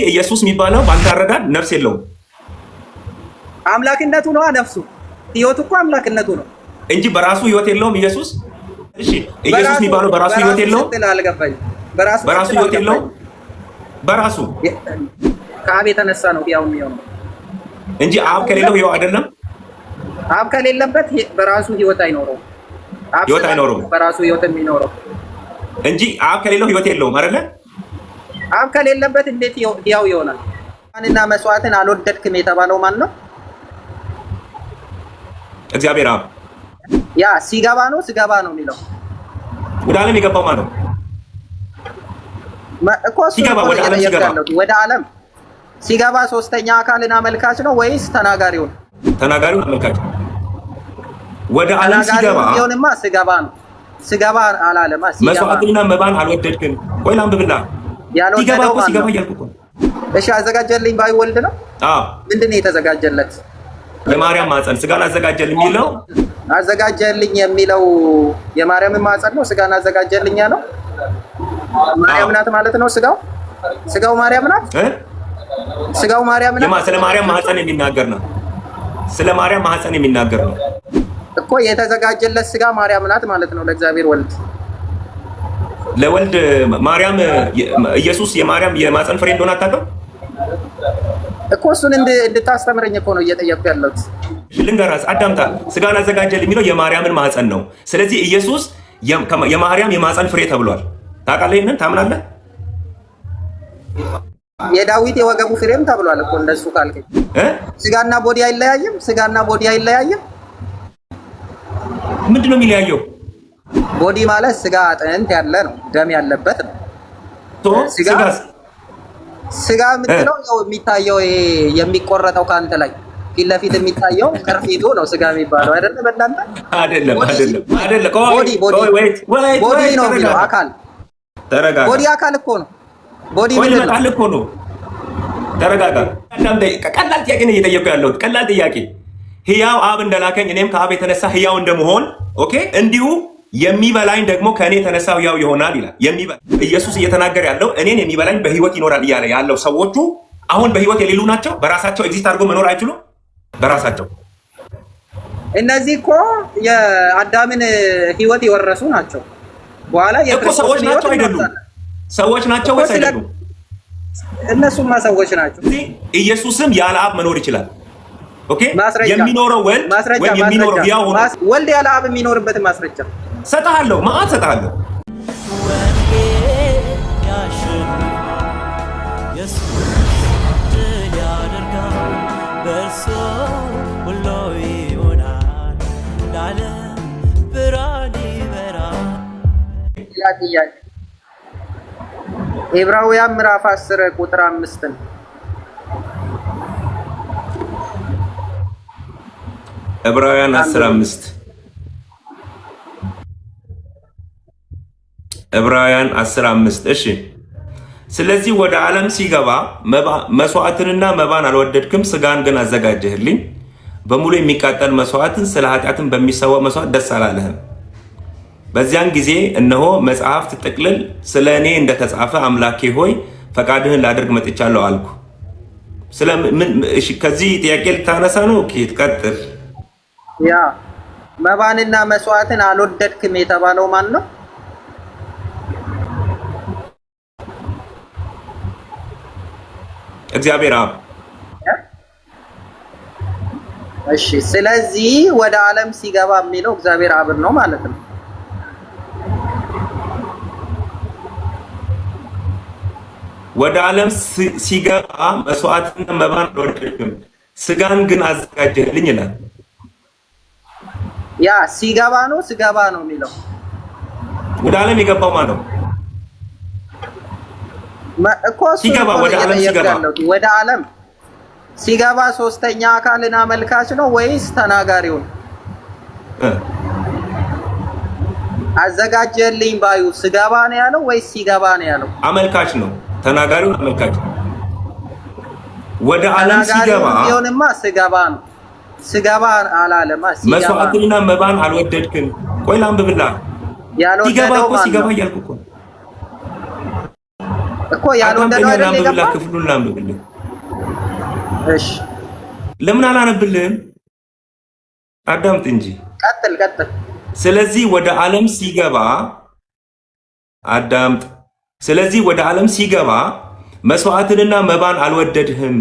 ኢየሱስ የሚባለው ባንተ አረዳድ ነፍስ የለውም። አምላክነቱ ነው ነፍሱ። ህይወት እኮ አምላክነቱ ነው እንጂ በራሱ ህይወት የለውም ኢየሱስ። እሺ ኢየሱስ የሚባለው በራሱ ህይወት የለውም። በራሱ ህይወት የለውም። በራሱ ከአብ የተነሳ ነው ያው የሚሆነው እንጂ አብ ከሌለው ህይወት አይደለም። አብ ከሌለበት በራሱ ህይወት አይኖረውም። ህይወት አይኖረውም። በራሱ ህይወት የሚኖረው እንጂ አብ ከሌለው ህይወት የለውም አይደለ? አብ ከሌለበት እንዴት ያው ይሆናል? ማንና መስዋዕትን አልወደድክም የተባለው ማን ነው? እግዚአብሔር አብ። ያ ሲገባ ነው ስገባ ነው የሚለው ወደ ዓለም የገባው ማን ነው? ሲገባ ወደ ዓለም ሲገባ ሶስተኛ አካልን አመልካች ነው ወይስ ተናጋሪው? ተናጋሪው አመልካች። ወደ ዓለም ሲገባ ይሁንማ ስገባ ነው። ስገባ አላለማ ሲገባ መስዋዕትና መባን አልወደድክም ወይ ላምብብላ ሲገባ እኮ ሲገባ እያልኩ እኮ። እሺ አዘጋጀልኝ ባይወልድ ነው? አዎ። ምንድን ነው የተዘጋጀለት? የማርያም ማፀን ስጋን አዘጋጀልኝ የሚለው አዘጋጀልኝ የሚለው የማርያምን ማፀን ነው። ስጋን አዘጋጀልኝ ነው ማርያም ናት ማለት ነው። ስጋው ማርያም ናት። ስጋው ማርያም ናት። ስለ ማርያም ማፀን የሚናገር ነው። ስለ ማርያም ማፀን የሚናገር ነው እኮ የተዘጋጀለት ስጋ ማርያም ናት ማለት ነው ለእግዚአብሔር ወልድ። ለወልድ ማርያም ኢየሱስ የማርያም የማፀን ፍሬ እንደሆነ አታውቅም እኮ። እሱን እንድታስተምረኝ እኮ ነው እየጠየቅኩ ያለሁት። ልንገርህ፣ አዳምጣ። ስጋን አዘጋጀል የሚለው የማርያምን ማፀን ነው። ስለዚህ ኢየሱስ የማርያም የማፀን ፍሬ ተብሏል። ታውቃለህ? ይሄንን ታምናለህ? የዳዊት የወገቡ ፍሬም ተብሏል እኮ እንደሱ ካልከኝ። ስጋና ቦዲ አይለያይም? ስጋና ቦዲ አይለያይም? ምንድን ነው የሚለያየው? ቦዲ ማለት ስጋ አጥንት ያለ ነው፣ ደም ያለበት ነው። ስጋ የምትለው ያው የሚታየው የሚቆረጠው ካንተ ላይ ፊት ለፊት የሚታየው ቅርፊቱ ነው ስጋ የሚባለው አይደለ? በእናንተ አይደለም። ቦዲ ነው የሚለው አካል። ተረጋጋ። ቦዲ አካል እኮ ነው። ቦዲ ምን እኮ ነው? ተረጋጋ። ቀላል ጥያቄ ነው እየጠየቁ ያለሁት፣ ቀላል ጥያቄ። ህያው አብ እንደላከኝ እኔም ከአብ የተነሳ ህያው እንደመሆን ኦኬ፣ እንዲሁ የሚበላኝ ደግሞ ከእኔ የተነሳ ህያው ይሆናል ይላል። ኢየሱስ እየተናገረ ያለው እኔን የሚበላኝ በህይወት ይኖራል እያለ ያለው ሰዎቹ አሁን በህይወት የሌሉ ናቸው። በራሳቸው ኤግዚስት አድርጎ መኖር አይችሉም። በራሳቸው እነዚህ እኮ የአዳምን ህይወት የወረሱ ናቸው። በኋላ ሰዎች ናቸው አይደሉም? ሰዎች ናቸው ወይስ አይደሉም? እነሱማ ሰዎች ናቸው። ኢየሱስም ያለ አብ መኖር ይችላል። ኦኬ፣ የሚኖረው ወልድ ወይ የሚኖረው ያው ሆኖ ወልድ ያለ አብ የሚኖርበትን ማስረጃ ሰጣለሁ። ማአት ሰጣለሁ። ዕብራውያን ምዕራፍ 10 ቁጥር 5 ነው። ዕብራውያን 10:5 ዕብራውያን 10:5 እሺ። ስለዚህ ወደ ዓለም ሲገባ መስዋዕትንና መባን አልወደድክም፣ ስጋን ግን አዘጋጀህልኝ። በሙሉ የሚቃጠል መስዋዕትን ስለ ኃጢአትን በሚሰዋው መስዋዕት ደስ አላለህም። በዚያን ጊዜ እነሆ መጽሐፍት ጥቅልል ስለ እኔ እንደተጻፈ አምላኬ ሆይ ፈቃድህን ላደርግ መጥቻለሁ አልኩ። ከዚህ ጥያቄ ልታነሳ ነው? ኦኬ ትቀጥል። ያ መባንና መስዋዕትን አልወደድክም የተባለው ማን ነው? እግዚአብሔር አብ። እሺ፣ ስለዚህ ወደ ዓለም ሲገባ የሚለው እግዚአብሔር አብ ነው ማለት ነው። ወደ ዓለም ሲገባ መስዋዕትና መባን አልወደድክም፣ ስጋን ግን አዘጋጀህልኝ ይላል። ያ ሲገባ ነው ስገባ ነው የሚለው። ወደ ዓለም የገባው ማን ነው? ሲገባ ወደ ዓለም ሲገባ ወደ ዓለም ሲገባ ሶስተኛ አካልን አመልካች ነው ወይስ ተናጋሪው? አዘጋጀልኝ ባዩ ስገባ ነው ያለው ወይስ ሲገባ ነው ያለው? አመልካች ነው። ተናጋሪው አመልካች ነው። ወደ ዓለም ሲገባ ይሁንማ ስገባ ነው። ስገባ አላለማ። መስዋዕትንና መባን አልወደድክም። ቆይ ላንብብላ። ሲገባ እኮ ሲገባ እያልኩ እኮ ያልወደደው አይደል የገባው? ክፍሉን ላንብብልህ። እሺ ለምን አላነብልህም? አዳምጥ እንጂ። ቀጥል። ስለዚህ ወደ ዓለም ሲገባ አዳምጥ። ስለዚህ ወደ ዓለም ሲገባ መስዋዕትንና መባን አልወደድህም፣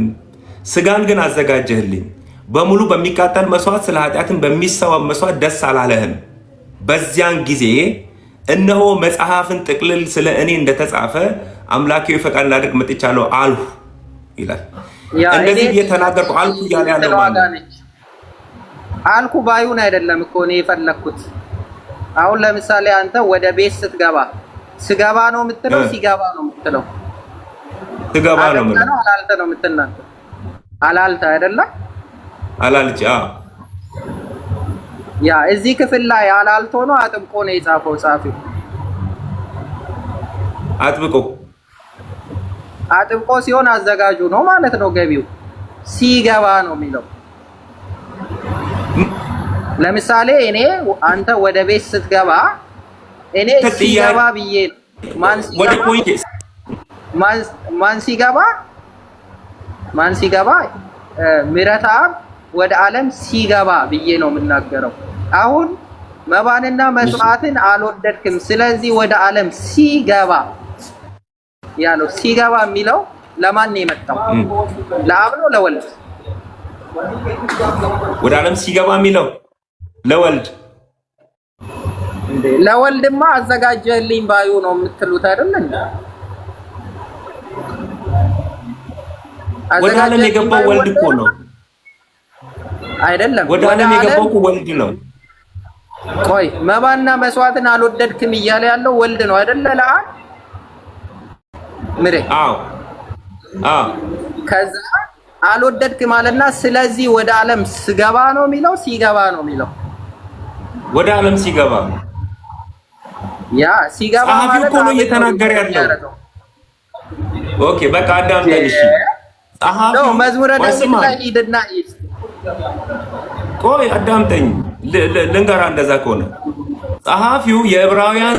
ስጋን ግን አዘጋጀህልኝ። በሙሉ በሚቃጠል መስዋዕት ስለ ኃጢአትን በሚሰዋ መስዋዕት ደስ አላለህም። በዚያን ጊዜ እነሆ መጽሐፍን ጥቅልል ስለ እኔ እንደተጻፈ አምላኬ ፈቃድ ላድርግ መጥቻለሁ አልሁ ይላል። እንደዚህ እየተናገርኩ አልኩ እያለ ያለው ማለት አልኩ ባዩን አይደለም እኮ እኔ የፈለኩት። አሁን ለምሳሌ አንተ ወደ ቤት ስትገባ ስገባ ነው የምትለው ሲገባ ነው የምትለው? ስገባ ነው የምትለው። አላልተ ነው የምትናገር? አላልተ አይደለም? አላልጭ ያ እዚህ ክፍል ላይ አላልቶ ነው አጥብቆ ነው የጻፈው ጻፊው? አጥብቆ ሲሆን አዘጋጁ ነው ማለት ነው። ገቢው ሲገባ ነው የሚለው። ለምሳሌ እኔ አንተ ወደ ቤት ስትገባ እኔ ሲገባ ብዬ ነው። ማን ሲገባ ምሕረተአብ ወደ ዓለም ሲገባ ብዬ ነው የምናገረው። አሁን መባንና መስዋዕትን አልወደድክም፣ ስለዚህ ወደ ዓለም ሲገባ ያለው ሲገባ የሚለው ለማን ነው የመጣው? ለአብ ነው ለወልድ? ወደ ዓለም ሲገባ የሚለው ለወልድ። ለወልድማ አዘጋጀልኝ ባዩ ነው የምትሉት አይደል እንዴ? ወደ ዓለም የገባው ወልድ እኮ ነው አይደለም? ወደ ዓለም የገባው እኮ ወልድ ነው። ቆይ መባና መስዋዕትን አልወደድክም እያለ ያለው ወልድ ነው አይደለ? ለአብ ምሬ ከዛ አልወደድክም አለና ስለዚህ ወደ ዓለም ስገባ ነው የሚለው ሲገባ ነው የሚለው? ወደ ዓለም ሲገባ። ያ ሲገባ ማለት ጸሐፊው እኮ ነው እየተናገረ ያለው። ኦኬ በቃ አዳምጠኝ። እሺ ጸሐፊው መዝሙረ ዳዊት ላይ ሂድና ቆይ አዳምጠኝ ልንገራ። እንደዛ ከሆነ ጸሐፊው የዕብራውያን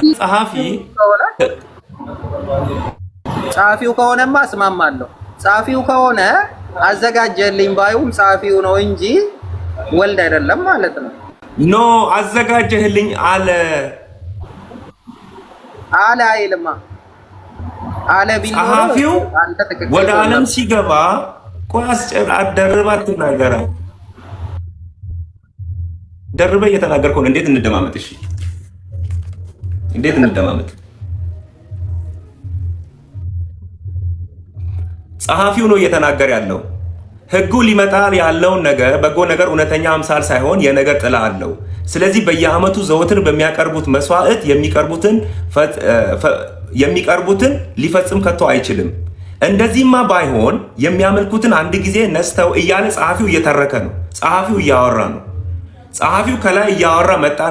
ጸሐፊው ከሆነማ እስማማለሁ። ጸሐፊው ከሆነ አዘጋጀልኝ ባዩም ጸሐፊው ነው እንጂ ወልድ አይደለም ማለት ነው። ኖ አዘጋጀህልኝ አለ አይልማ። አለ ቢኖር ጸሐፊው ወደ ዓለም ሲገባ ቆይ አደርባት ትናገራ ደርበ እየተናገርከው ነው። እንዴት እንደማመጥ? እሺ እንዴት እንደማመጥ? ጸሐፊው ነው እየተናገረ ያለው። ሕጉ ሊመጣ ያለውን ነገር በጎ ነገር እውነተኛ አምሳል ሳይሆን የነገር ጥላ አለው። ስለዚህ በየዓመቱ ዘወትር በሚያቀርቡት መስዋዕት የሚቀርቡትን ሊፈጽም ከቶ አይችልም። እንደዚህማ ባይሆን የሚያመልኩትን አንድ ጊዜ ነስተው እያለ ጸሐፊው እየተረከ ነው። ጸሐፊው እያወራ ነው። ጸሐፊው ከላይ እያወራ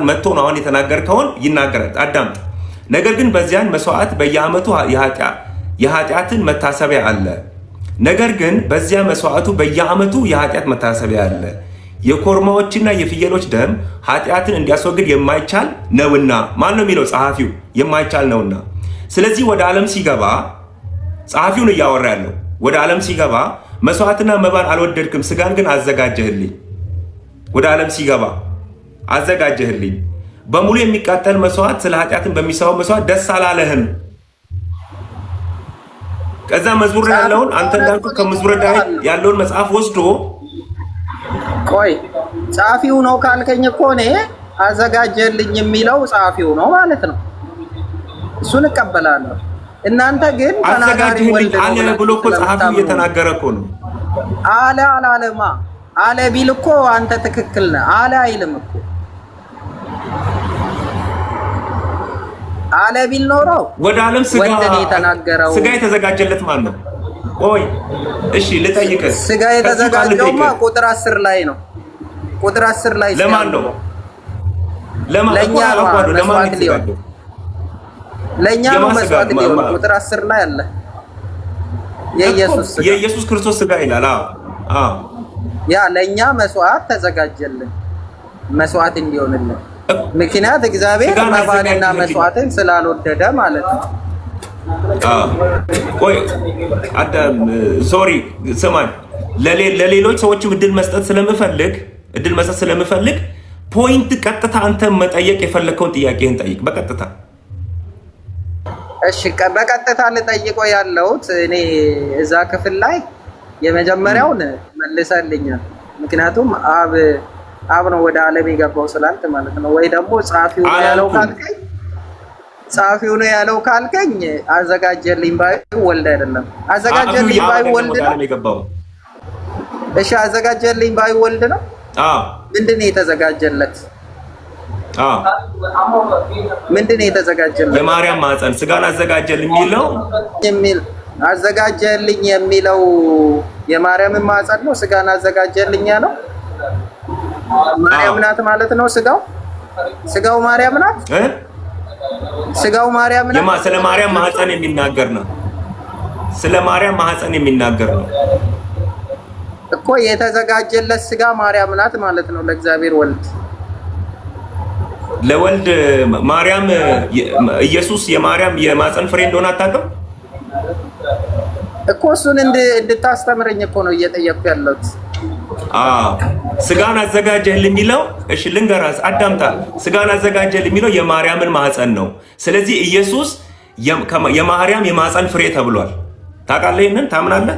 መጥቶ ነው አሁን የተናገርከውን ይናገራል። አዳምጥ። ነገር ግን በዚያን መስዋዕት በየዓመቱ የኃጢአትን መታሰቢያ አለ። ነገር ግን በዚያ መስዋዕቱ በየዓመቱ የኃጢአት መታሰቢያ አለ። የኮርማዎችና የፍየሎች ደም ኃጢአትን እንዲያስወግድ የማይቻል ነውና። ማን ነው የሚለው? ጸሐፊው። የማይቻል ነውና። ስለዚህ ወደ ዓለም ሲገባ ጸሐፊውን እያወራ ያለው ወደ ዓለም ሲገባ መስዋዕትና መባን አልወደድክም፣ ስጋን ግን አዘጋጀህልኝ። ወደ ዓለም ሲገባ አዘጋጀህልኝ። በሙሉ የሚቃጠል መስዋዕት ስለ ኃጢአትን በሚሰዋው መስዋዕት ደስ አላለህም። ከዛ መዝሙር ያለውን አንተ እንዳልኩ ከመዝሙረ ዳዊት ያለውን መጽሐፍ ወስዶ ቆይ ጸሐፊው ነው ካልከኝ እኮ እኔ አዘጋጀልኝ የሚለው ጸሐፊው ነው ማለት ነው። እሱን እቀበላለሁ። እናንተ ግን አዘጋጀልኝ አለ ብሎ እኮ ጸሐፊው እየተናገረ እኮ ነው። አላለማ አለ ቢል እኮ አንተ ትክክል ነህ። አለ አይልም እኮ አለ ቢል ኖሮ ወደ ዓለም ስጋ የተዘጋጀለት ማን ነው? ቆይ እሺ ልጠይቅህ። ስጋ የተዘጋጀውማ ቁጥር 10 ላይ ነው። ቁጥር 10 ላይ ለማን ነው? ለኛ ነው መስዋዕት ሊሆን ለኛ ነው መስዋዕት ሊሆን ቁጥር 10 ላይ አለ። የኢየሱስ ክርስቶስ ስጋ ይላል። አዎ ያ ለኛ መስዋዕት ተዘጋጀልን፣ መስዋዕት እንዲሆንልን። ምክንያት እግዚአብሔር መባንና መስዋዕትን ስላልወደደ ማለት ነው። ቆይ ሶሪ ስማኝ፣ ለሌሎች ሰዎችም እድል መስጠት ስለምፈልግ ፖይንት ቀጥታ አንተ መጠየቅ የፈለከውን ጥያቄህን ጠይቅ በቀጥታ። እሺ በቀጥታ ልጠይቆ ያለሁት እኔ እዛ ክፍል ላይ የመጀመሪያውን መልሰልኛል። ምክንያቱም አብ ነው ወደ ዓለም የገባው ስላልክ ማለት ነው። ወይ ደግሞ ጸሐፊው ነው ያለው ካልከኝ አዘጋጀልኝ ባይ ወልድ አይደለም። አዘጋጀልኝ ባይ ወልድ ነው። እሺ አዘጋጀልኝ ባይ ወልድ ነው። ምንድን ነው የተዘጋጀለት? ምንድን ነው የተዘጋጀለት? የማርያም ማህፀን ስጋን አዘጋጀልኝ አዘጋጀልኝ የሚለው የማርያምን ማህፀን ነው። ስጋን አዘጋጀልኝ ነው። ማርያም ናት ማለት ነው። ስጋው ማርያም ናት። ስጋው ማርያም ናት። ስለ ማርያም ማህፀን የሚናገር ነው። ስለ ማርያም ማህፀን የሚናገር ነው እኮ። የተዘጋጀለት ስጋ ማርያም ናት ማለት ነው። ለእግዚአብሔር ወልድ ለወልድ ማርያም ኢየሱስ የማርያም የማህፀን ፍሬ እንደሆነ አታውቅም እኮ። እሱን እንድታስተምረኝ እኮ ነው እየጠየቅኩ ያለሁት። ስጋን አዘጋጀልኝ የሚለው እሺ ልንገራስ፣ አዳምጣ። ስጋን አዘጋጀልኝ የሚለው የማርያምን ማህፀን ነው። ስለዚህ ኢየሱስ የማርያም የማህፀን ፍሬ ተብሏል። ታውቃለህ? ይሄንን ታምናለህ?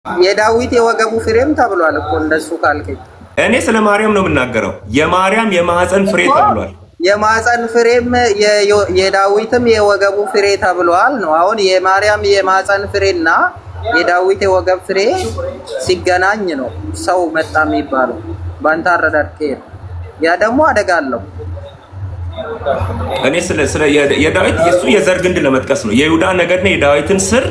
የዳዊት የወገቡ ፍሬም ተብሏል እኮ እንደሱ ካልከኝ። እኔ ስለ ማርያም ነው የምናገረው። የማርያም የማህፀን ፍሬ ተብሏል። የማህፀን ፍሬም የዳዊትም የወገቡ ፍሬ ተብሏል ነው። አሁን የማርያም የማህፀን ፍሬና የዳዊት የወገብ ፍሬ ሲገናኝ ነው ሰው መጣ የሚባለው በአንተ አረዳድ ከሄድ፣ ያ ደግሞ አደጋ አለው። እኔ ስለ የዳዊት የሱ የዘር ግንድ ለመጥቀስ ነው። የይሁዳ ነገድና የዳዊትን ስር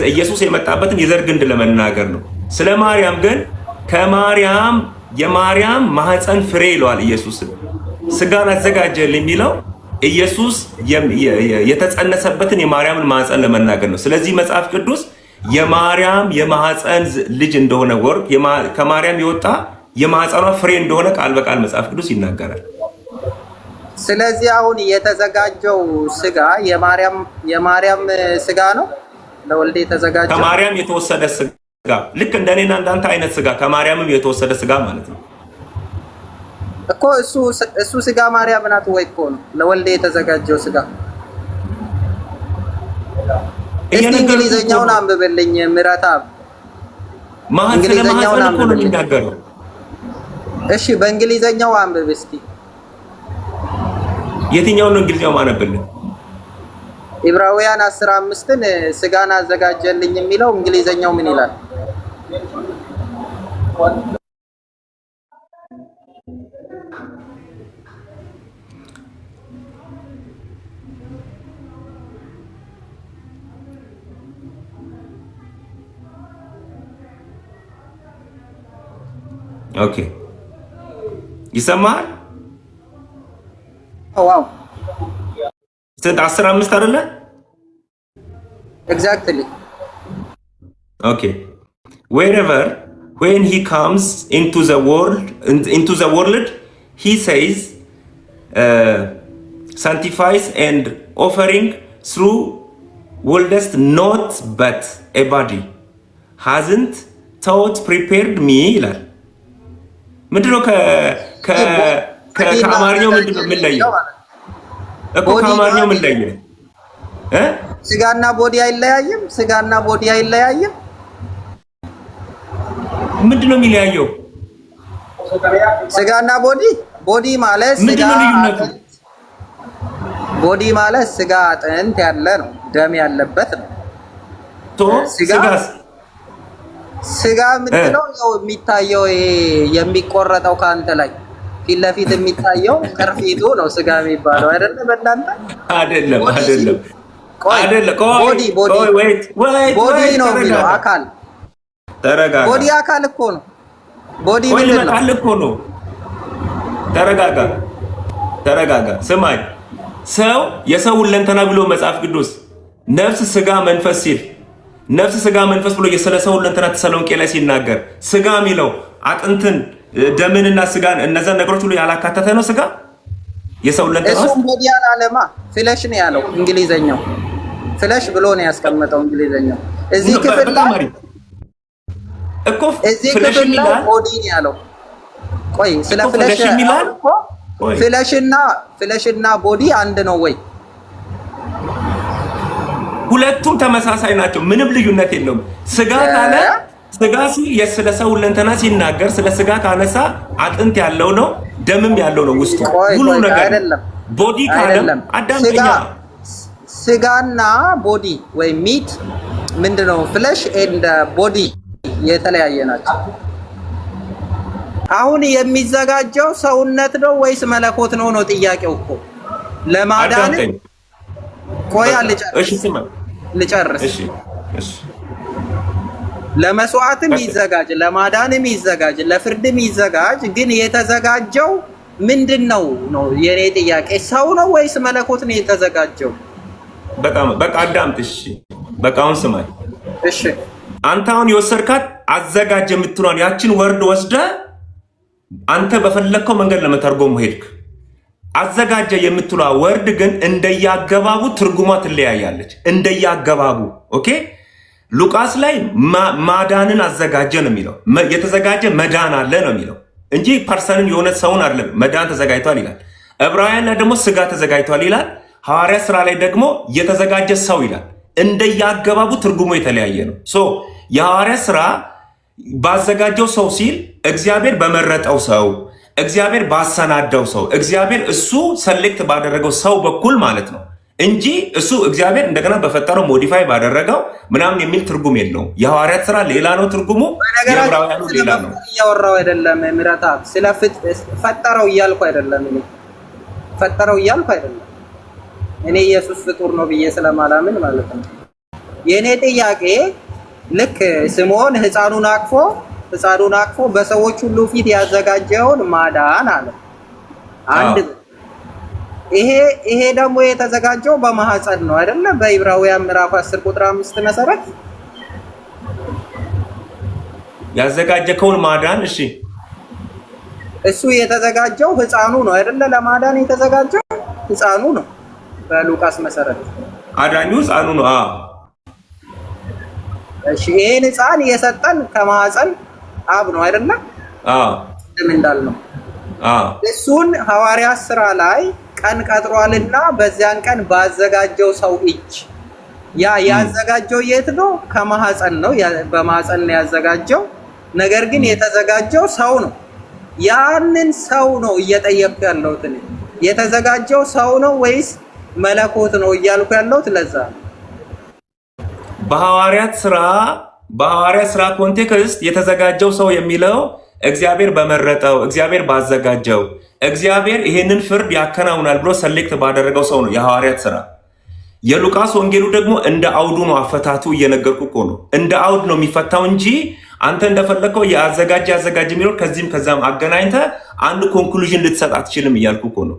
ኢየሱስ የመጣበትን የዘር ግንድ ለመናገር ነው። ስለ ማርያም ግን የማርያም ማህፀን ፍሬ ይለዋል ኢየሱስ። ስጋን አዘጋጀልኝ የሚለው ኢየሱስ የተጸነሰበትን የማርያምን ማህፀን ለመናገር ነው። ስለዚህ መጽሐፍ ቅዱስ የማርያም የማህፀን ልጅ እንደሆነ ወርቅ ከማርያም የወጣ የማህፀኗ ፍሬ እንደሆነ ቃል በቃል መጽሐፍ ቅዱስ ይናገራል። ስለዚህ አሁን የተዘጋጀው ስጋ የማርያም ስጋ ነው ለወልድ የተዘጋጀው። ከማርያም የተወሰደ ስጋ ልክ እንደኔና እንዳንተ አይነት ስጋ ከማርያምም የተወሰደ ስጋ ማለት ነው እኮ። እሱ ስጋ ማርያም ናት ወይ እኮ ነው ለወልድ የተዘጋጀው ስጋ። እስቲ እንግሊዘኛውን አንብብልኝ ምረታብ። እንግሊዘኛውን አንብብልኝ። እሺ በእንግሊዘኛው አንብብ እስቲ። የትኛውን ነው እንግሊዘኛው ማነብልኝ? ዕብራውያን 15ን ስጋን አዘጋጀልኝ የሚለው እንግሊዘኛው ምን ይላል? ኦኬ ይሰማል? ዋው ስንት 15 አይደለ? ኤግዛክትሊ ኦኬ wherever when he comes into the world he says sanctifies and offering through worldest not but a body hasn't thought prepared me ይላል። ምንድነው ከአማርኛው ምንድነው የምንለየው እኮ? ከአማርኛው ምን ለየው? ስጋና ቦዲ አይለያይም? ስጋና ቦዲ አይለያይም? ምንድነው የሚለያየው? ስጋና ቦዲ ማለት ስጋ አጥንት ያለ ነው፣ ደም ያለበት ነው። ስጋ ምንድነው? ያው የሚታየው ይሄ የሚቆረጠው ካንተ ላይ ፊት ለፊት የሚታየው ቅርፊቱ ነው ስጋ የሚባለው አይደለ? በእናንተ አይደለም። ቦዲ ነው የሚለው አካል። ተረጋጋ። ቦዲ አካል እኮ ነው። ቦዲ ምንድን ነው? ተረጋጋ። ስማኝ፣ ሰው የሰው ሁለንተና ብሎ መጽሐፍ ቅዱስ ነፍስ፣ ስጋ፣ መንፈስ ሲል ነፍስ፣ ስጋ፣ መንፈስ ብሎ የስለ ሰው ሁለንተና ተሰሎንቄ ላይ ሲናገር ስጋ የሚለው አጥንትን ደምንና ስጋን እነዛን ነገሮች ሁሉ ያላካተተ ነው። ስጋ የሰው ለንተና እሱም ቦዲያን አለማ ፍለሽ ነው ያለው እንግሊዘኛው ፍለሽ ብሎ ነው ያስቀመጠው እንግሊዘኛው እዚህ ክፍል ላይ እኮ ፍለሽ ይላል ቦዲ ነው ያለው ቆይ ስለ ፍለሽ ይላል ፍለሽና ቦዲ አንድ ነው ወይ ሁለቱም ተመሳሳይ ናቸው ምንም ልዩነት የለውም ስጋ ካለ ስጋ ስለ ሰው ለንተና ሲናገር ስለ ስጋ ካነሳ አጥንት ያለው ነው ደምም ያለው ነው ውስጡ ሁሉ ነገር አይደለም ቦዲ ካለ አዳምጠኛ ስጋና ቦዲ ወይ ሚት ምንድነው ፍለሽ ኤንድ ቦዲ የተለያየ ናቸው አሁን የሚዘጋጀው ሰውነት ነው ወይስ መለኮት ነው ጥያቄው እኮ ለማዳን ቆይ ልጨርስ እሺ ለመስዋዕትም ይዘጋጅ ለማዳንም ይዘጋጅ ለፍርድም ይዘጋጅ ግን የተዘጋጀው ምንድነው ነው የኔ ጥያቄ ሰው ነው ወይስ መለኮት ነው የተዘጋጀው በቃ አዳምጥ እሺ በቃ አሁን ስማኝ እሺ አንተ አሁን የወሰድካት አዘጋጀ የምትሏን ያችን ወርድ ወስደ አንተ በፈለከው መንገድ ለመተርጎም ሄድክ አዘጋጀ የምትሏ ወርድ ግን እንደያገባቡ ትርጉማ ትለያያለች እንደያገባቡ ኦኬ ሉቃስ ላይ ማዳንን አዘጋጀ ነው የሚለው የተዘጋጀ መዳን አለ ነው የሚለው እንጂ ፐርሰንን የሆነ ሰውን አይደለም መዳን ተዘጋጅቷል ይላል ዕብራውያን ላይ ደግሞ ስጋ ተዘጋጅቷል ይላል ሐዋርያ ሥራ ላይ ደግሞ የተዘጋጀ ሰው ይላል እንደያገባቡ ትርጉሙ የተለያየ ነው ሶ የሐዋርያ ሥራ ባዘጋጀው ሰው ሲል እግዚአብሔር በመረጠው ሰው እግዚአብሔር ባሰናዳው ሰው እግዚአብሔር እሱ ሰሌክት ባደረገው ሰው በኩል ማለት ነው እንጂ እሱ እግዚአብሔር እንደገና በፈጠረው ሞዲፋይ ባደረገው ምናምን የሚል ትርጉም የለውም የሐዋርያት ሥራ ሌላ ነው ትርጉሙ የዕብራውያኑ ሌላ ነው እያወራው አይደለም ምራታት ስለ ፈጠረው እያልኩ አይደለም እኔ ኢየሱስ ፍጡር ነው ብዬ ስለማላምን ማለት ነው የኔ ጥያቄ ልክ ስምዖን ህፃኑን አቅፎ በሰዎች ሁሉ ፊት ያዘጋጀውን ማዳን አለ አንድ ይሄ ደግሞ የተዘጋጀው በማህፀን ነው አይደለ በዕብራውያን ምዕራፍ 10 ቁጥር 5 መሰረት ያዘጋጀከውን ማዳን እሺ እሱ የተዘጋጀው ህፃኑ ነው አይደለ ለማዳን የተዘጋጀው ህፃኑ ነው በሉቃስ መሰረት አዳኙ ህፃኑ ነው እሺ ይሄን ህፃን የሰጠን ከማህፀን አብ ነው አይደለ ምን እንዳልነው እሱን ሐዋርያት ሥራ ላይ ቀን ቀጥሯልና በዚያን ቀን ባዘጋጀው ሰው እጅ ያዘጋጀው የት ነው ከማህፀን ነው በማህፀን ነው ያዘጋጀው ነገር ግን የተዘጋጀው ሰው ነው ያንን ሰው ነው እየጠየቅኩ ያለሁት የተዘጋጀው ሰው ነው ወይስ መለኮት ነው እያልኩ ያለሁት ለዛ በሐዋርያት ሥራ ኮንቴክስት የተዘጋጀው ሰው የሚለው እግዚአብሔር በመረጠው እግዚአብሔር ባዘጋጀው እግዚአብሔር ይሄንን ፍርድ ያከናውናል ብሎ ሰሌክት ባደረገው ሰው ነው የሐዋርያት ሥራ የሉቃስ ወንጌሉ ደግሞ እንደ አውዱ ነው አፈታቱ እየነገርኩ እኮ ነው እንደ አውድ ነው የሚፈታው እንጂ አንተ እንደፈለከው ያዘጋጅ የሚለው ከዚህም ከዛም አገናኝተ አንድ ኮንክሉዥን ልትሰጥ አትችልም እያልኩ እኮ ነው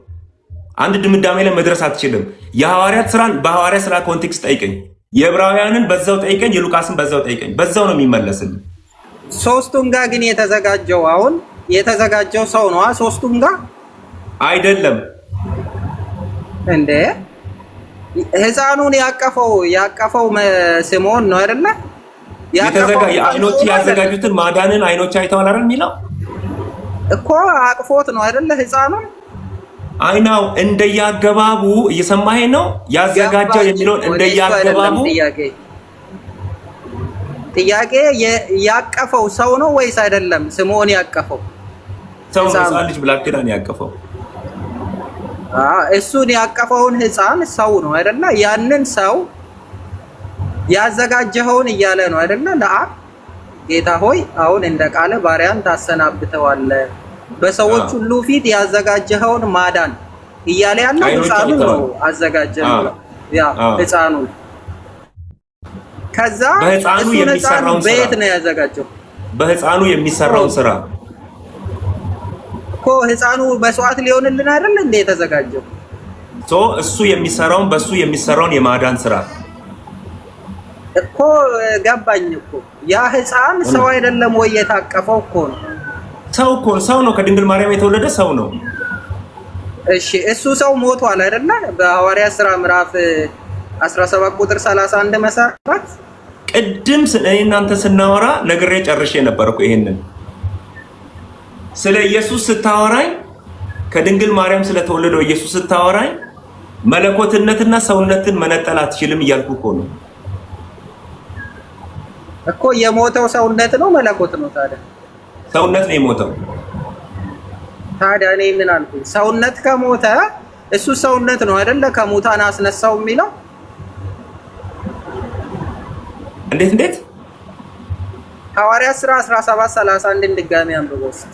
አንድ ድምዳሜ ላይ መድረስ አትችልም የሐዋርያት ሥራን በሐዋርያት ሥራ ኮንቴክስት ጠይቀኝ የዕብራውያንን በዛው ጠይቀኝ የሉቃስን በዛው ጠይቀኝ በዛው ነው የሚመለስልኝ ሶስቱም ጋር ግን የተዘጋጀው ሰው ነው ሶስቱም ጋር አይደለም እንዴ ህፃኑን ያቀፈው ስምዖን ነው አይደለ አይኖች ያዘጋጁትን ማዳንን አይኖች አይተዋል አይደል የሚለው እኮ አቅፎት ነው አይደለ ህፃኑን አይናው እንደያገባቡ እየሰማኸኝ ነው ያዘጋጀው የሚለውን እንደያገባቡ ጥያቄ ያቀፈው ሰው ነው ወይስ አይደለም ስምዖን ያቀፈው ሰው ነው ልጅ ብላቴናን ያቀፈው እሱን ያቀፈውን ህፃን ሰው ነው አይደለ ያንን ሰው ያዘጋጀኸውን እያለ ነው አይደለ ለአብ ጌታ ሆይ አሁን እንደ ቃል ባሪያን ታሰናብተዋለህ በሰዎች ሁሉ ፊት ያዘጋጀኸውን ማዳን እያለ ያለው ህፃኑ ነው አዘጋጀው ያ ህፃኑ ከዛ በህፃኑ የሚሰራውን ስራ በየት ነው ያዘጋጀው በህፃኑ የሚሰራውን ስራ እኮ ህፃኑ መስዋዕት ሊሆንልን አይደል እንዴ የተዘጋጀው እሱ የሚሰራውን በሱ የሚሰራውን የማዳን ስራ እኮ ገባኝ እኮ ያ ህፃን ሰው አይደለም ወይ የታቀፈው እኮ ነው ሰው ነው ከድንግል ማርያም የተወለደ ሰው ነው እሺ እሱ ሰው ሞቷል አይደለ? በሐዋርያት ሥራ ምዕራፍ 17 ቁጥር 31 መሰረት ቅድም እኔ እናንተ ስናወራ ነግሬ ጨርሼ ነበርኩ። ይሄንን ስለ ኢየሱስ ስታወራኝ ከድንግል ማርያም ስለተወለደው ኢየሱስ ስታወራኝ መለኮትነትና ሰውነትን መነጠል አትችልም እያልኩ እኮ ነው እኮ። የሞተው ሰውነት ነው መለኮት ነው? ታዲያ ሰውነት ነው የሞተው። ታዲያ እኔ ምን አልኩኝ? ሰውነት ከሞተ እሱ ሰውነት ነው አይደለ? ከሙታን አስነሳው የሚለው እንዴት ሐዋርያት ሥራ 17:31 ድጋሚ አንብበው እስኪ።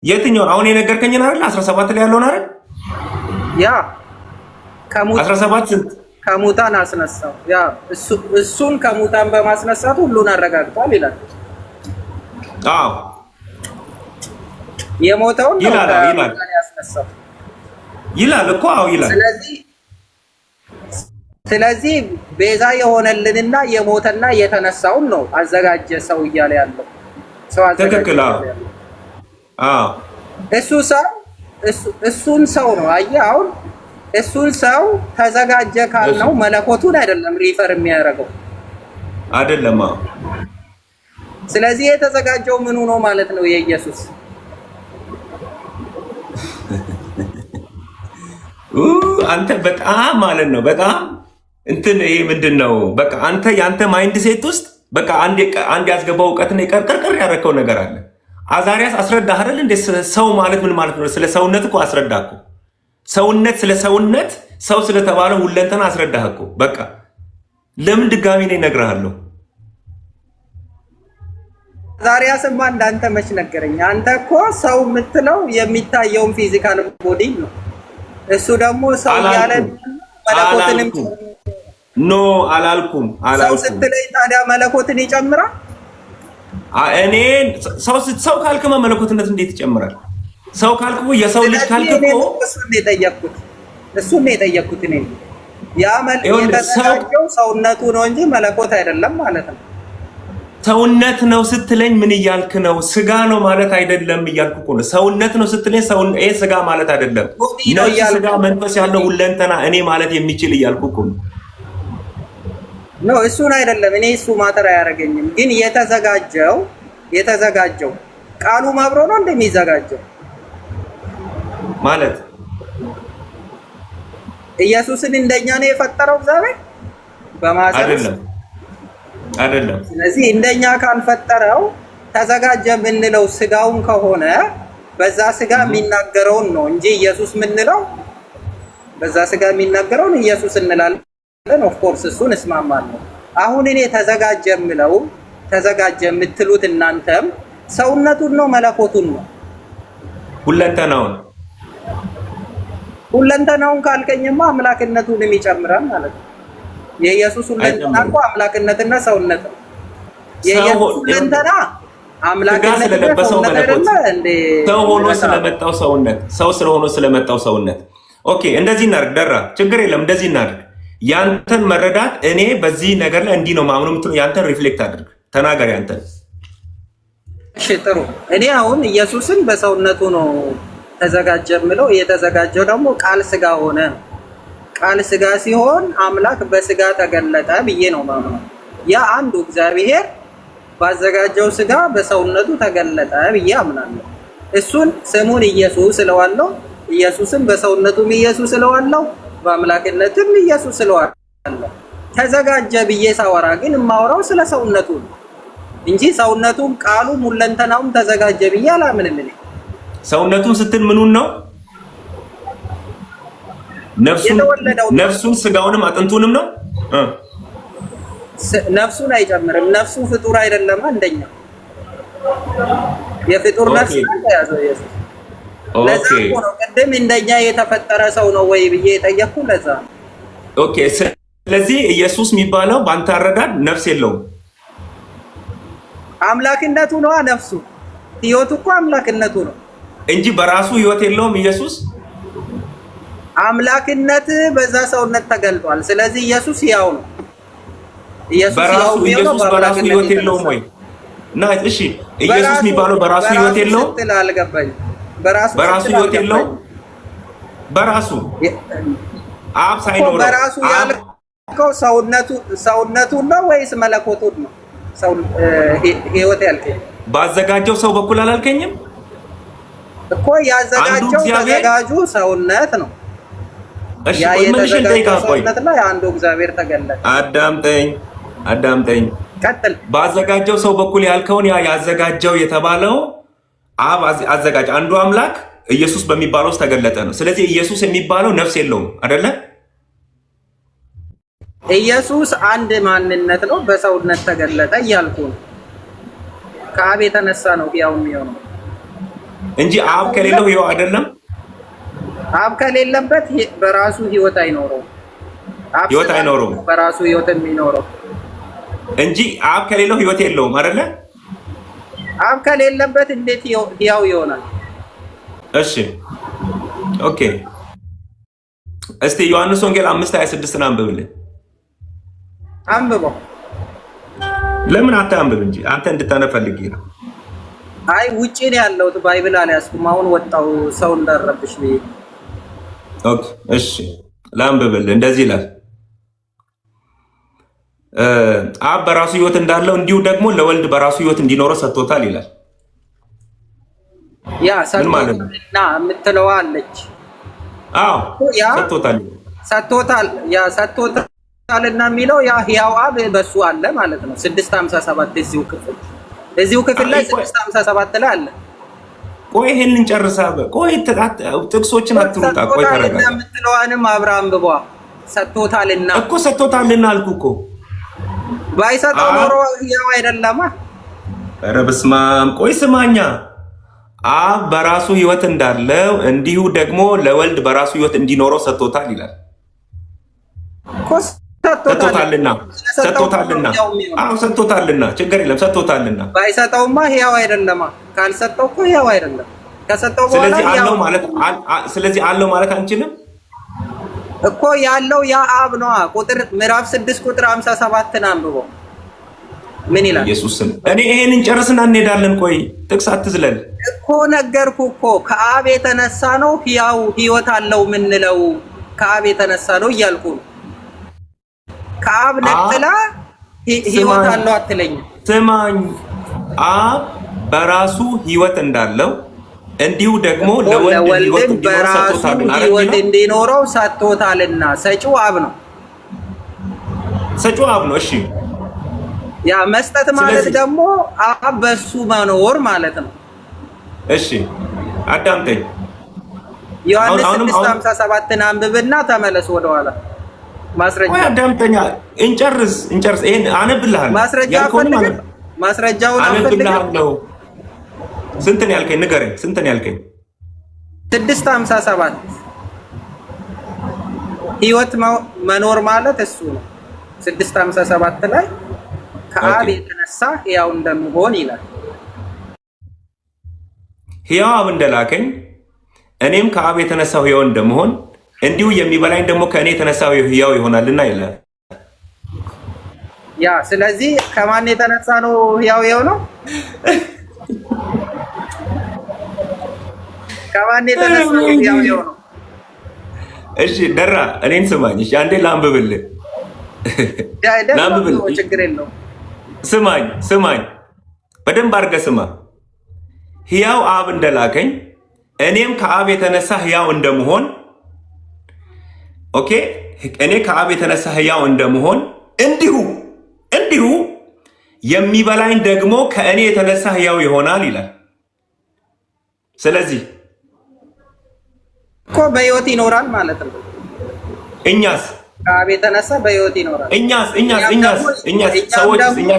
የትኛው አሁን የነገርከኝን አይደል? 17 ላይ ያለውን አይደል? ያ 17 ስንት ከሙታን አስነሳው። ያ እሱን ከሙታን በማስነሳት ሁሉን አረጋግጧል ይላል። አዎ የሞተውን ነው ያስነሳው ይላል እኮ። አዎ ይላል። ስለዚህ ቤዛ የሆነልንና የሞተና የተነሳውን ነው አዘጋጀ ሰው እያለ ያለው ሰው አዘጋጀ። ትክክል። አዎ እሱን ሰው ነው። አየህ አሁን እሱን ሰው ተዘጋጀ ካልነው መለኮቱን አይደለም ሪፈር የሚያደርገው አይደለም። አዎ ስለዚህ የተዘጋጀው ምኑ ነው ማለት ነው? የኢየሱስ አንተ በጣም ማለት ነው በጣም እንትን ይሄ ምንድነው? በቃ አንተ ያንተ ማይንድ ሴት ውስጥ በቃ አንድ ያስገባው እውቀትና ይቀርቀር ያደረከው ነገር አለ። አዛሪያስ አስረዳህ አይደል እንዴ? ሰው ማለት ምን ማለት ነው? ስለ ሰውነት እኮ አስረዳህ እኮ። ሰውነት ስለ ሰውነት ሰው ስለተባለ ሁለንተና አስረዳህ እኮ። በቃ ለምን ድጋሚ ነው እነግርሃለሁ። አዛሪያስማ እንዳንተ መች ነገረኝ? አንተ እኮ ሰው የምትለው የሚታየውን ፊዚካል ቦዲ ነው። እሱ ደግሞ ሰው ያለ መለኮትንም ኖ አላልኩም። ሰው ስትለኝ ታዲያ መለኮትን ይጨምራል? እኔ ሰው ካልክማ መለኮትነት እንዴት ይጨምራል? ሰው ካልኩ የሰው ልጅ ካልኩ እሱን ነው የጠየኩት እኔ። ያ የተዘጋጀው ሰውነቱ ነው እንጂ መለኮት አይደለም ማለት ነው። ሰውነት ነው ስትለኝ ምን እያልክ ነው? ስጋ ነው ማለት አይደለም እያልኩ እኮ ነው። ሰውነት ነው ስትለኝ ይሄ ስጋ ማለት አይደለም። ነፍስ፣ ስጋ፣ መንፈስ ያለው ሁለንተና እኔ ማለት የሚችል እያልኩ እኮ ነው። ኖ እሱን አይደለም። እኔ እሱ ማተር አያደርገኝም። ግን የተዘጋጀው ቃሉ ማብሮ ነው እንደሚዘጋጀው ማለት ኢየሱስን እንደኛ ነው የፈጠረው እግዚአብሔር በማሰብ አይደለም። ስለዚህ እንደኛ ካልፈጠረው ተዘጋጀ የምንለው ስጋውን ከሆነ በዛ ስጋ የሚናገረውን ነው እንጂ ኢየሱስ የምንለው በዛ ስጋ የሚናገረውን ኢየሱስ እንላለን። ኦፍ ኮርስ እሱን እስማማለሁ። አሁን እኔ ተዘጋጀ የምለው ተዘጋጀ የምትሉት እናንተም ሰውነቱን ነው መለኮቱን ነው? ሁለንተናውን ካልከኝማ አምላክነቱንም ይጨምራል ማለት ነው። የኢየሱስ ሁለንተና እኮ አምላክነትና ሰውነት ነው። የኢየሱስ ሁለንተና አምላክነትና ሰውነት አይደለ እንዴ? ሰው ሆኖ ስለመጣው ሰውነት፣ ሰው ስለሆነ ስለመጣው ሰውነት። ኦኬ እንደዚህ እናድርግ። ደራ ችግር የለም እንደዚህ እናድርግ። ያንተን መረዳት እኔ በዚህ ነገር ላይ እንዲህ ነው ማምኑ የምትለው ያንተን ሪፍሌክት አድርግ። ተናገር ያንተን። እሺ ጥሩ። እኔ አሁን ኢየሱስን በሰውነቱ ነው ተዘጋጀ የምለው። የተዘጋጀው ደግሞ ቃል ስጋ ሆነ። ቃል ስጋ ሲሆን አምላክ በስጋ ተገለጠ ብዬ ነው ማምነው። ያ አንዱ እግዚአብሔር ባዘጋጀው ስጋ በሰውነቱ ተገለጠ ብዬ አምናለሁ። እሱን ስሙን ኢየሱስ ስለዋለው፣ ኢየሱስን በሰውነቱም ኢየሱስ ስለዋለው፣ በአምላክነትም ኢየሱስ ስለዋለው ተዘጋጀ ብዬ ሳወራ ግን የማወራው ስለ ሰውነቱ ነው እንጂ ሰውነቱም ቃሉም ሁለንተናውም ተዘጋጀ ብዬ አላምንም። እኔ ሰውነቱን ስትል ምኑን ነው? ነፍሱን ስጋውንም አጥንቱንም ነው? ነፍሱን አይጨምርም። ነፍሱ ፍጡር አይደለም። አንደኛ የፍጡር ነፍስ ያዘው ኢየሱስ። ለዛ ነው ቅድም እንደኛ የተፈጠረ ሰው ነው ወይ ብዬ የጠየቅኩ። ለዛ ኦኬ። ስለዚህ ኢየሱስ የሚባለው በአንተ አረዳድ ነፍስ የለውም። አምላክነቱ ነው ነፍሱ። ህይወቱ እኮ አምላክነቱ ነው እንጂ በራሱ ህይወት የለውም ኢየሱስ። አምላክነት በዛ ሰውነት ተገልጧል። ስለዚህ ኢየሱስ ያው ነው። ኢየሱስ በራሱ ህይወት የለውም ወይ? እና እሺ ኢየሱስ የሚባለው በራሱ ህይወት የለውም? አልገባኝ። በራሱ ህይወት የለውም። በራሱ አብ ሳይኖረው በራሱ ያልከው ሰውነቱ ነው ወይስ መለኮቱ ነው? ሰው ህይወት ያልከኝ ባዘጋጀው ሰው በኩል አላልከኝም እኮ? ያዘጋጀው ተዘጋጁ ሰውነት ነው። እሺ ምን እንደይካ ቆይ ላይ አንዱ እግዚአብሔር ተገለጠ። አዳምጠኝ ቀጥል። ባዘጋጀው ሰው በኩል ያልከውን ያዘጋጀው የተባለው አብ አዘጋጅ አንዱ አምላክ ኢየሱስ በሚባለው ውስጥ ተገለጠ ነው። ስለዚህ ኢየሱስ የሚባለው ነፍስ የለውም አይደለ? ኢየሱስ አንድ ማንነት ነው፣ በሰውነት ተገለጠ እያልኩ ነው። ከአብ የተነሳ ነው ሕያው የሚሆነው እንጂ አብ ከሌለው ሕያው አይደለም። አብ ከሌለበት በራሱ ህይወት አይኖረውም። ህይወት አይኖረውም፣ በራሱ ህይወት የሚኖረው እንጂ አብ ከሌለው ህይወት የለውም አይደለ? አብ ከሌለበት እንዴት ሕያው ይሆናል? እሺ ኦኬ፣ እስቲ ዮሐንስ ወንጌል 5:26 አንብብልኝ። አንብበው። ለምን አታንብብ እንጂ አንተ እንድታነፈልግ ነው። አይ ውጪ ነው ያለሁት፣ ባይብል አልያዝኩም። አሁን ወጣው ሰው እንዳረብሽ ብዬ። ኦኬ እሺ ላንብብል። እንደዚህ ይላል፣ አብ በራሱ ህይወት እንዳለው እንዲሁ ደግሞ ለወልድ በራሱ ህይወት እንዲኖረው ሰጥቶታል ይላል። ያ ሰጥቶታልና የምትለው አለች። አዎ ሰጥቶታል። ያ ሰጥቶታልና የሚለው ያ ሕያው አብ በሱ አለ ማለት ነው። 6:57 እዚሁ ክፍል ላይ 6:57 ላይ አለ። ቆይ ይሄንን ጨርሳ ቆይ ጥቅሶችን አትሩጣ። ቆይ ተረጋጋ። የምትለዋንም አብርሃም ብቧ ሰጥቶታልና እኮ ሰጥቶታልና አልኩ እኮ። ባይሰጠው ኖሮ ሕያው አይደለማ። ኧረ በስመ አብ። ቆይ ስማኛ፣ አብ በራሱ ህይወት እንዳለው እንዲሁ ደግሞ ለወልድ በራሱ ህይወት እንዲኖረው ሰጥቶታል ይላል። ሰጥቶታልና አዎ ሰጥቶታልና፣ ችግር የለም ሰጥቶታልና። ባይሰጠውማ ሕያው አይደለማ። ካልሰጠው እኮ ሕያው አይደለም። ከሰጠው በኋላ ስለዚህ አለው ማለት አንችልም እኮ። ያለው ያ አብ ነው። ቁጥር ምዕራፍ 6 ቁጥር 57 አንብበው። ምን ይላል? ኢየሱስን እኔ ይሄንን ጨርስና እንሄዳለን። ቆይ ጥቅስ አትዝለል እኮ ነገርኩ እኮ። ከአብ የተነሳ ነው ሕያው ህይወት አለው ምንለው። ከአብ የተነሳ ነው እያልኩ ነው። ከአብ ነጥላ ህይወት አለው አትለኝም። ስማኝ፣ አብ በራሱ ህይወት እንዳለው እንዲሁ ደግሞ ለወልድ ህይወት እንዲኖረው ሰጥቶታልና። ሰጪው አብ ነው። እሺ ያ መስጠት ማለት ደግሞ አብ በሱ መኖር ማለት ነው። እሺ አዳምጠኝ። ዮሐንስ 6:57 አንብብና ተመለስ ወደኋላ። ማስረጃ አዳምጠኛ። እንጨርስ። ይሄን አነብልሃለሁ። ማስረጃውን አነብልሃለሁ። ስንት ነው ያልከኝ? ንገረኝ። ስንት ነው ያልከኝ? 6:57 ህይወት መኖር ማለት እሱ ነው። 6:57 ላይ ከአብ የተነሳ ሕያው እንደምሆን ይላል። ሕያው አብ እንደላከኝ እኔም ከአብ የተነሳው ሕያው እንደምሆን እንዲሁ የሚበላኝ ደግሞ ከእኔ የተነሳው ሕያው ይሆናልና ይላል። ያ ስለዚህ ከማን የተነሳ ነው ሕያው የሆነው? ከማን የተነሳ ነው ሕያው የሆነው? እሺ ደራ እኔን ስማኝ። እሺ አንዴ ላንብብልህ። ችግር የለውም። ስማኝ በደንብ አድርገህ ስማ። ሕያው አብ እንደላከኝ እኔም ከአብ የተነሳ ሕያው እንደምሆን፣ ኦኬ፣ እኔ ከአብ የተነሳ ሕያው እንደምሆን እንዲሁ የሚበላኝ ደግሞ ከእኔ የተነሳ ሕያው ይሆናል ይላል። ስለዚህ እኮ በሕይወት ይኖራል ማለት ነው። እኛስ ከአብ የተነሳ በሕይወት ይኖራል።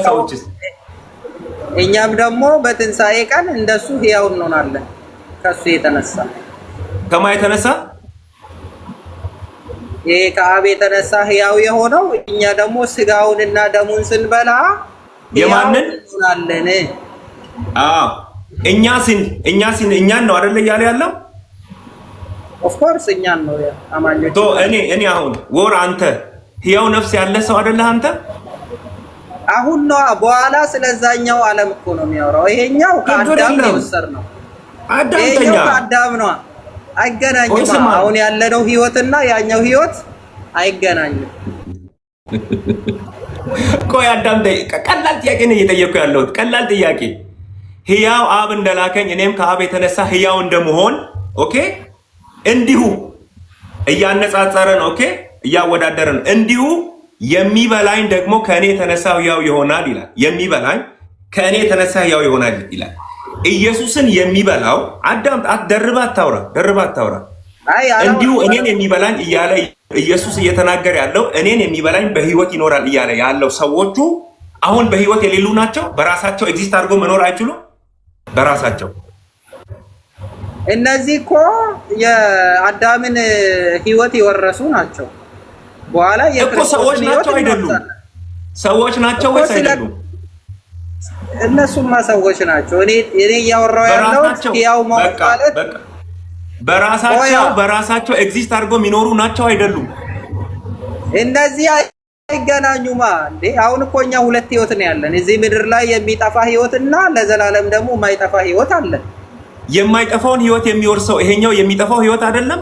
ሰዎችስ እኛም ደግሞ በትንሣኤ ቀን እንደሱ ሕያው እንሆናለን። ከሱ የተነሳ ከማ የተነሳ ይሄ ከአብ የተነሳ ሕያው የሆነው እኛ ደግሞ ስጋውንና ደሙን ስንበላ የማንን እንሆናለን? እኛን ነው አይደለ እያለ ያለው? ኦፍኮርስ እኛን ነው አማኞች። እኔ አሁን አንተ ሕያው ነፍስ ያለ ሰው አይደለህ አንተ? አሁን ነው በኋላ ስለዛኛው ዓለም እኮ ነው የሚያወራው። ይሄኛው ከአዳም ነው የወሰድነው። አዳምጠኛ አዳም ነው አይገናኝም። አሁን ያለነው ህይወትና ያኛው ህይወት አይገናኝም። ቆይ አዳምጠኝ። ቀላል ጥያቄ ነው እየጠየኩ ያለሁት፣ ቀላል ጥያቄ። ሕያው አብ እንደላከኝ እኔም ከአብ የተነሳ ሕያው እንደመሆን ኦኬ፣ እንዲሁ እያነጻጸረን ኦኬ፣ እያወዳደረን እንዲሁ የሚበላኝ ደግሞ ከእኔ የተነሳ ሕያው ይሆናል ይላል። የሚበላኝ ከእኔ የተነሳ ሕያው ይሆናል ይላል። ኢየሱስን የሚበላው አዳምጥ፣ ደርባ አታውራ። እንዲሁ እኔን የሚበላኝ እያለ ኢየሱስ እየተናገረ ያለው እኔን የሚበላኝ በህይወት ይኖራል እያለ ያለው ሰዎቹ አሁን በህይወት የሌሉ ናቸው። በራሳቸው ኤግዚስት አድርጎ መኖር አይችሉም። በራሳቸው እነዚህ እኮ የአዳምን ህይወት የወረሱ ናቸው። በኋላ ሰዎች ናቸው አይደሉም? ሰዎች ናቸው ወይስ አይደሉም? እነሱማ ሰዎች ናቸው። እኔ እያወራሁ ያለሁት ያው ማለት በራሳቸው ኤግዚስት አድርጎ የሚኖሩ ናቸው አይደሉም? እነዚህ አይገናኙማ እንዴ! አሁን እኮ እኛ ሁለት ህይወት ነው ያለን እዚህ ምድር ላይ፣ የሚጠፋ ህይወትና ለዘላለም ደግሞ የማይጠፋ ህይወት አለን። የማይጠፋውን ህይወት የሚወርሰው ይሄኛው የሚጠፋው ህይወት አይደለም?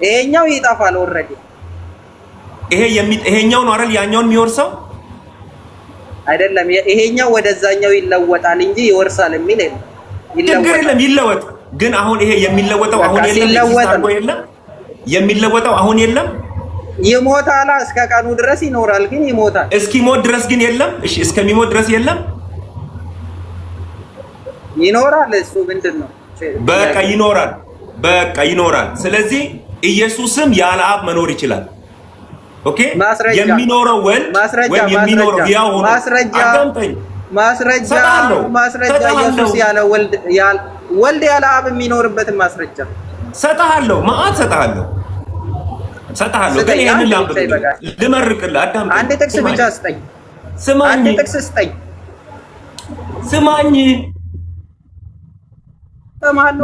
ይሄኛው ይጠፋል ኦልሬዲ። ይሄኛው ነው አይደል ያኛውን የሚወርሰው? አይደለም፣ ይሄኛው ወደዛኛው ይለወጣል እንጂ ይወርሳል የሚል የለም። ችግር የለም ይለወጥ። ግን አሁን ይሄ የሚለወጠው አሁን የለም። የሚለወጠው አሁን የለም። ይሞታል፣ እስከ ቀኑ ድረስ ይኖራል፣ ግን ይሞታል። እስኪሞት ድረስ ግን የለም። እሺ እስከሚሞት ድረስ የለም፣ ይኖራል። እሱ ምንድነው? በቃ ይኖራል። ስለዚህ ኢየሱስም ያለ አብ መኖር ይችላል። ኦኬ፣ የሚኖረው ወልድ ወይም የሚኖረው ያው ሆኖ ማስረጃ ኢየሱስ ያለ ወልድ ያለ አብ የሚኖርበትን ማስረጃ ሰጣለሁ። ግን ይሄንን ልመርቅልህ። አዳምጠኝ። አንድ ጥቅስ ብቻ ስጠኝ። አንድ ጥቅስ ስጠኝ። ስማኝ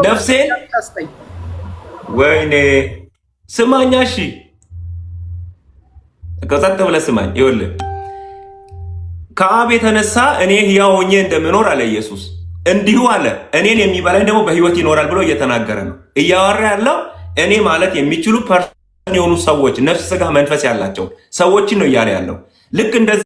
ነፍሴን። ወይኔ ስማኛ። እሺ ጸጥ ብለህ ስማኝ። ይኸውልህ ከአብ የተነሳ እኔ ሕያው ሆኜ እንደምኖር አለ ኢየሱስ፣ እንዲሁ አለ እኔን የሚበላኝ ደግሞ በሕይወት ይኖራል ብሎ እየተናገረ ነው። እያወራ ያለው እኔ ማለት የሚችሉ ፐርሰን የሆኑ ሰዎች፣ ነፍስ፣ ስጋ፣ መንፈስ ያላቸው ሰዎችን ነው እያለ ያለው። ልክ እንደዚህ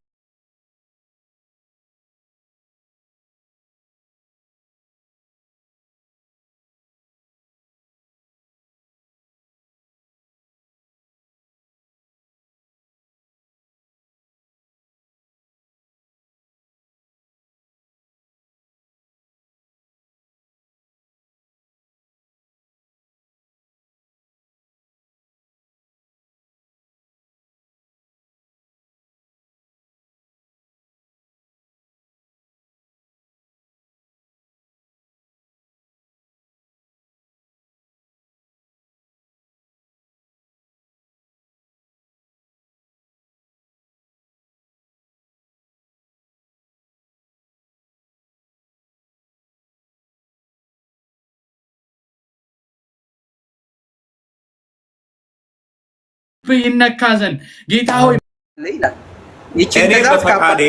ይነካ ዘንድ ጌታ ሆይ እኔ በፈቃዴ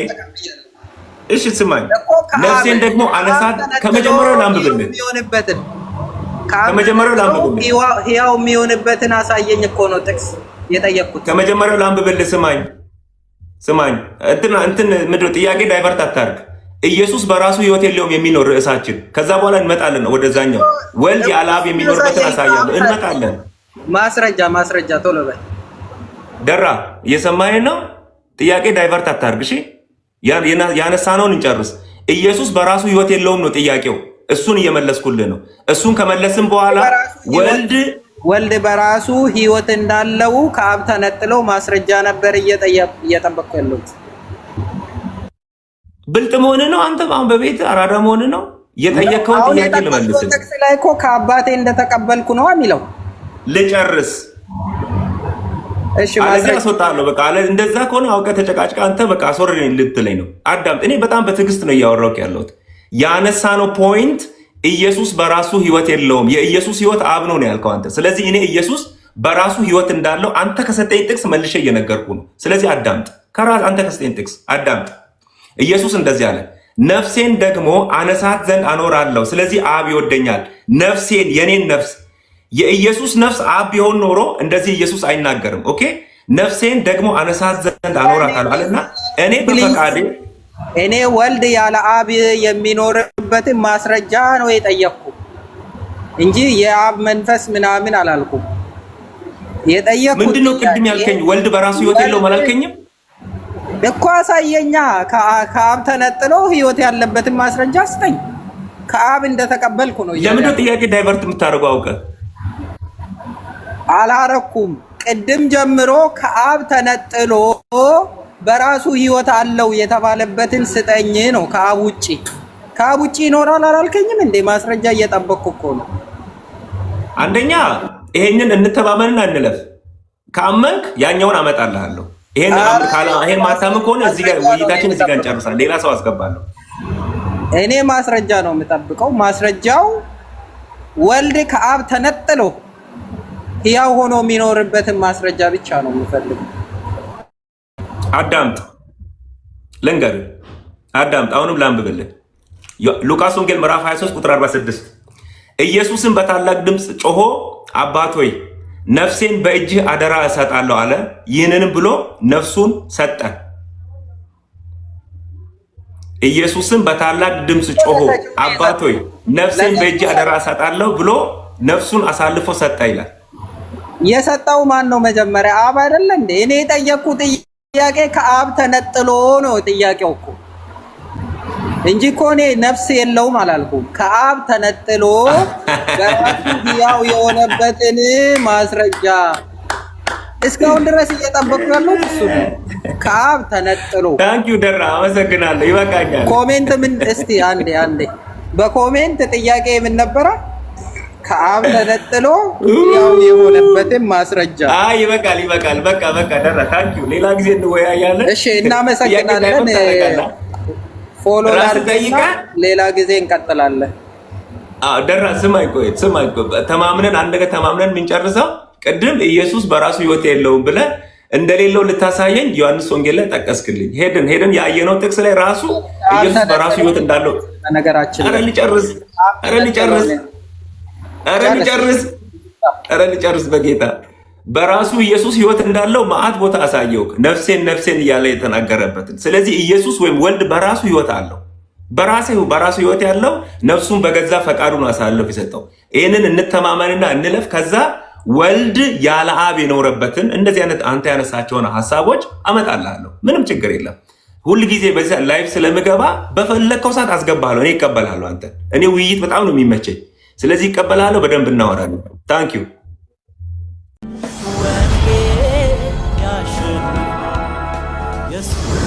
እሺ ስማኝ፣ ነፍሴን ደግሞ አነሳት። ከመጀመሪያው ላንብብልህ ሕያው የሚሆንበትን አሳየኝ እኮ ነው ጥቅስ የጠየቅኩት። ከመጀመሪያው ላንብብልህ። ስማኝ እንትን ምንድን ነው ጥያቄ ዳይቨርት አታርግ። ኢየሱስ በራሱ ህይወት የለውም የሚኖር ርዕሳችን። ከዛ በኋላ እንመጣለን ወደዛኛው። ወልድ ያለ አብ የሚኖርበትን አሳያለሁ። እንመጣለን። ማስረጃ ቶሎ በል ደራ። እየሰማኸኝ ነው? ጥያቄ ዳይቨርት አታርግ። እሺ ያነሳነውን እንጨርስ። ኢየሱስ በራሱ ህይወት የለውም ነው ጥያቄው። እሱን እየመለስኩልህ ነው። እሱን ከመለስም በኋላ ወልድ በራሱ ህይወት እንዳለው ከአብ ተነጥለው ማስረጃ ነበር እየጠበቅኩ ያለሁት። ብልጥ መሆንህ ነው አንተ። አሁን በቤት አራዳ መሆንህ ነው። የጠየቀውን ጥያቄ ልመልስልህ። ጥቅስ ላይ እኮ ከአባቴ እንደተቀበልኩ ነው የሚለው። ልጨርስ። እሺ ማስረጃ አስወጣለሁ። በቃ እንደዛ ከሆነ አውቀህ ተጨቃጭቃ አንተ በቃ አስወርደኝ ልትለኝ ነው። አዳምጥ። እኔ በጣም በትዕግስት ነው እያወራሁት ያለሁት። ያነሳነው ፖይንት ኢየሱስ በራሱ ህይወት የለውም። የኢየሱስ ህይወት አብ ነው ያልከው አንተ። ስለዚህ እኔ ኢየሱስ በራሱ ህይወት እንዳለው አንተ ከሰጠኝ ጥቅስ መልሼ እየነገርኩ ነው። ስለዚህ አዳምጥ። አንተ ከሰጠኝ ጥቅስ አዳምጥ። ኢየሱስ እንደዚህ አለ፣ ነፍሴን ደግሞ አነሳት ዘንድ አኖራለሁ። ስለዚህ አብ ይወደኛል። ነፍሴን የኔን ነፍስ የኢየሱስ ነፍስ አብ ቢሆን ኖሮ እንደዚህ ኢየሱስ አይናገርም። ኦኬ ነፍሴን ደግሞ አነሳት ዘንድ አኖራታለሁ አለና እኔ በፈቃዴ እኔ ወልድ ያለ አብ የሚኖርበትን ማስረጃ ነው የጠየቅኩ እንጂ የአብ መንፈስ ምናምን አላልኩም። የጠየቅኩት ምንድነው? ቅድም ያልከኝ ወልድ በራሱ ህይወት የለውም አላልከኝም እኮ? አሳየኛ። ከአብ ተነጥሎ ህይወት ያለበትን ማስረጃ ስጠኝ። ከአብ እንደተቀበልኩ ነው። ለምንድነው ጥያቄ ዳይቨርት የምታደርገው? አውቀህ አላረኩም። ቅድም ጀምሮ ከአብ ተነጥሎ በራሱ ህይወት አለው የተባለበትን ስጠኝ ነው። ከአብ ውጪ ይኖራል አላልከኝም እንዴ? ማስረጃ እየጠበቅኩ እኮ ነው። አንደኛ ይሄንን እንተማመንና እንለፍ። ከአመንክ ያኛውን አመጣልሃለሁ። ይሄን ማታመን ከሆነ እዚህ ጋር ውይይታችን እዚህ ጋር እንጨርሳለን። ሌላ ሰው አስገባለሁ። እኔ ማስረጃ ነው የምጠብቀው። ማስረጃው ወልድ ከአብ ተነጥሎ ሕያው ሆኖ የሚኖርበትን ማስረጃ ብቻ ነው የምፈልገው። አዳምጥ፣ ልንገርህ፣ አዳምጥ። አሁንም ላንብብልህ። ሉቃስ ወንጌል ምዕራፍ 23 ቁጥር 46 ኢየሱስን በታላቅ ድምፅ ጮሆ አባት ሆይ ነፍሴን በእጅህ አደራ እሰጣለሁ አለ። ይህንንም ብሎ ነፍሱን ሰጠ። ኢየሱስን በታላቅ ድምፅ ጮሆ አባት ሆይ ነፍሴን በእጅህ አደራ እሰጣለሁ ብሎ ነፍሱን አሳልፎ ሰጠ ይላል። የሰጠው ማን ነው? መጀመሪያ አብ አይደለ እንዴ? እኔ የጠየቅኩት ጥያቄ ከአብ ተነጥሎ ነው ጥያቄው እኮ እንጂ እኮ እኔ ነፍስ የለውም አላልኩም። ከአብ ተነጥሎ በራሱ ሕያው የሆነበትን ማስረጃ እስካሁን ድረስ እየጠበቁ ያሉት እሱ ነው። ከአብ ተነጥሎ ታንኪዩ ደራ፣ አመሰግናለሁ። ይበቃኛል። ኮሜንት ምን እስቲ አንዴ በኮሜንት ጥያቄ ምን ነበረ? ከአብ ተነጥሎ ሕያው የሆነበትን ማስረጃ። አይ ይበቃል። በቃ ደራ፣ ታንኪዩ። ሌላ ጊዜ እንወያያለን። እሺ፣ እናመሰግናለን። ፎሎ ላድርግና ሌላ ጊዜ እንቀጥላለን። ደራ ስማይ ቆይ ተማምነን አንድ ነገር ተማምነን የምንጨርሰው ቅድም ኢየሱስ በራሱ ህይወት የለውም ብለህ እንደሌለው ልታሳየኝ ዮሐንስ ወንጌል ላይ ጠቀስክልኝ። ሄደን ያየነው ጥቅስ ላይ ራሱ ኢየሱስ በራሱ ህይወት እንዳለው ነገራችን። ኧረ ልጨርስ በጌታ በራሱ ኢየሱስ ህይወት እንዳለው መዓት ቦታ አሳየው። ነፍሴን እያለ የተናገረበትን። ስለዚህ ኢየሱስ ወይም ወልድ በራሱ ህይወት አለው። በራሱ ህይወት ያለው ነፍሱን በገዛ ፈቃዱን አሳልፎ የሰጠው። ይህንን እንተማመንና እንለፍ። ከዛ ወልድ ያለ አብ የኖረበትን እንደዚህ አይነት አንተ ያነሳቸውን ሀሳቦች አመጣልሃለሁ። ምንም ችግር የለም። ሁል ጊዜ በዚህ ላይቭ ስለምገባ በፈለግከው ሰዓት አስገባለሁ። እኔ ይቀበልሃለሁ። አንተ እኔ ውይይት በጣም ነው የሚመቸኝ። ስለዚህ ይቀበልሃለሁ። በደንብ እናወራለን። ታንኪዩ Yes.